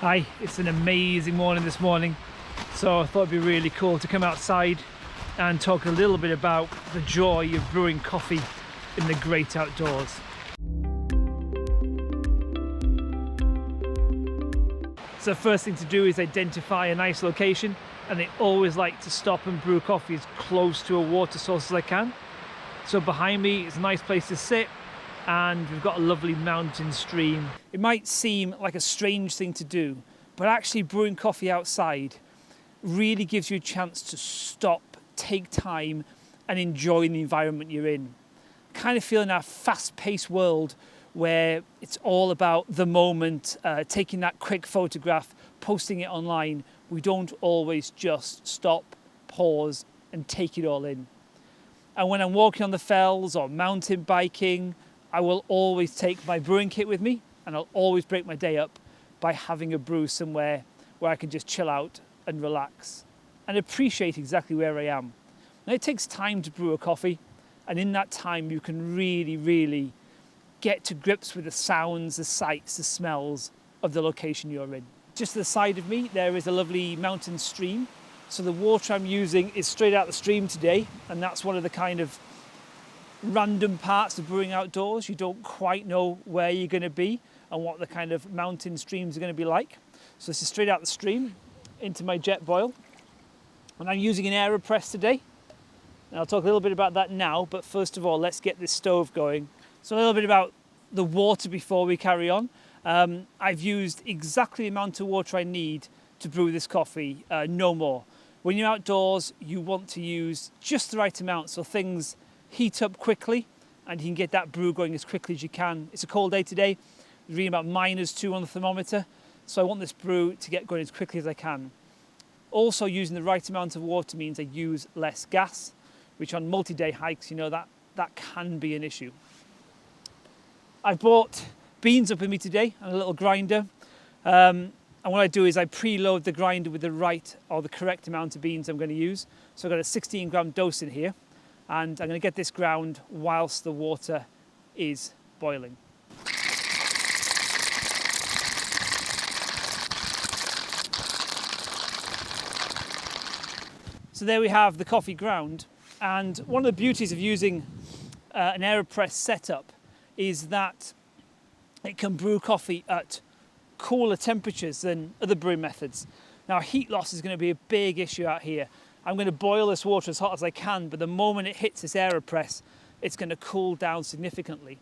Hi, it's an amazing morning this morning, so I thought it'd be really cool to come outside and talk a little bit about the joy of brewing coffee in the great outdoors. So the first thing to do is identify a nice location, and I always like to stop and brew coffee as close to a water source as I can. So behind me is a nice place to sit, and we've got a lovely mountain stream. It might seem like a strange thing to do, but actually brewing coffee outside really gives you a chance to stop, take time and enjoy the environment you're in. Kind of feel in our fast-paced world where it's all about the moment, taking that quick photograph, posting it online. We don't always just stop, pause and take it all in. And when I'm walking on the fells or mountain biking, I will always take my brewing kit with me, and I'll always break my day up by having a brew somewhere where I can just chill out and relax and appreciate exactly where I am. Now, it takes time to brew a coffee, and in that time you can really get to grips with the sounds, the sights, the smells of the location you're in. Just to the side of me there is a lovely mountain stream. So the water I'm using is straight out the stream today, and that's one of the kind of random parts of brewing outdoors. You don't quite know where you're going to be and what the kind of mountain streams are going to be like. So this is straight out the stream into my jet boil, and I'm using an AeroPress today, and I'll talk a little bit about that now, but first of all let's get this stove going. So a little bit about the water before we carry on. I've used exactly the amount of water I need to brew this coffee, no more. When you're outdoors you want to use just the right amount so things heat up quickly and you can get that brew going as quickly as you can. It's a cold day today, we're reading about -2 on the thermometer, so I want this brew to get going as quickly as I can. Also, using the right amount of water means I use less gas, which on multi-day hikes, you know, that can be an issue. I've brought beans up with me today and a little grinder, and what I do is I preload the grinder with the right or the correct amount of beans I'm going to use. So I've got a 16-gram dose in here, and I'm going to get this ground whilst the water is boiling. So there we have the coffee ground, and one of the beauties of using an AeroPress setup is that it can brew coffee at cooler temperatures than other brewing methods. Now, heat loss is going to be a big issue out here. I'm going to boil this water as hot as I can, but the moment it hits this AeroPress, it's going to cool down significantly.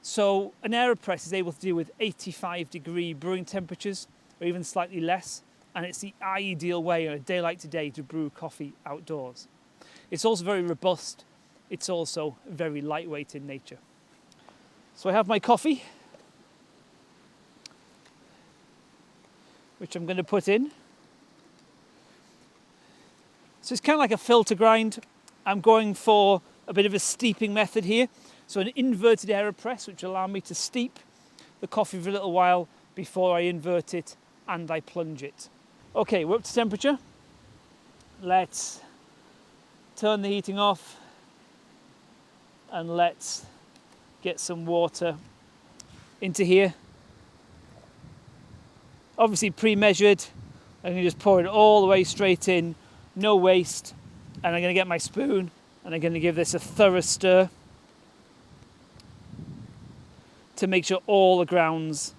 So an AeroPress is able to deal with 85-degree brewing temperatures, or even slightly less, and it's the ideal way on a day like today to brew coffee outdoors. It's also very robust. It's also very lightweight in nature. So I have my coffee, which I'm going to put in. So it's kind of like a filter grind. I'm going for a bit of a steeping method here. So an inverted AeroPress, which will allow me to steep the coffee for a little while before I invert it and I plunge it. Okay, we're up to temperature. Let's turn the heating off and let's get some water into here. Obviously pre-measured. I'm going to just pour it all the way straight in, no waste, and I'm going to get my spoon and I'm going to give this a thorough stir to make sure all the grounds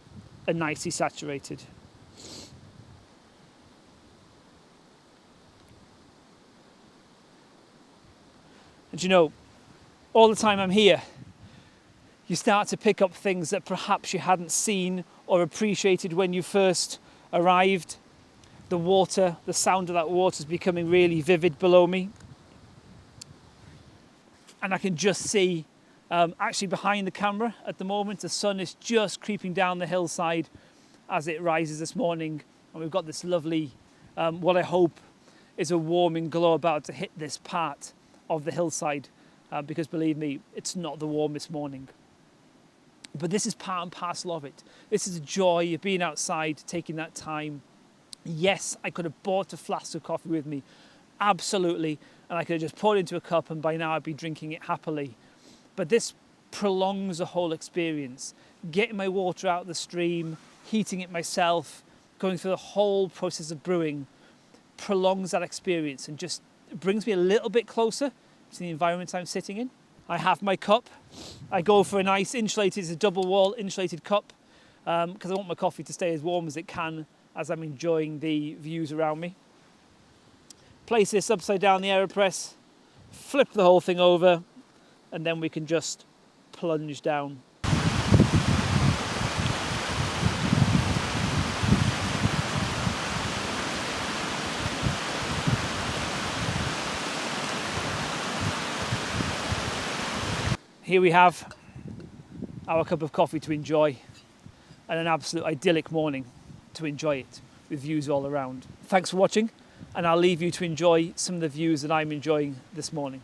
are nicely saturated. And you know, all the time I'm here, you start to pick up things that perhaps you hadn't seen or appreciated when you first arrived. The water, the sound of that water is becoming really vivid below me. And I can just see, actually behind the camera at the moment, the sun is just creeping down the hillside as it rises this morning. And we've got this lovely, what I hope is a warming glow about to hit this part of the hillside, because believe me, it's not the warmest morning. But this is part and parcel of it. This is the joy of being outside, taking that time. Yes, I could have bought a flask of coffee with me, absolutely, and I could have just poured it into a cup and by now I'd be drinking it happily. But this prolongs the whole experience. Getting my water out of the stream, heating it myself, going through the whole process of brewing prolongs that experience and just brings me a little bit closer to the environment I'm sitting in. I have my cup. I go for a nice insulated, it's a double wall insulated cup because I want my coffee to stay as warm as it can as I'm enjoying the views around me. Place this upside down the AeroPress, flip the whole thing over, and then we can just plunge down. Here we have our cup of coffee to enjoy and an absolute idyllic morning to enjoy it with views all around. Thanks for watching, and I'll leave you to enjoy some of the views that I'm enjoying this morning.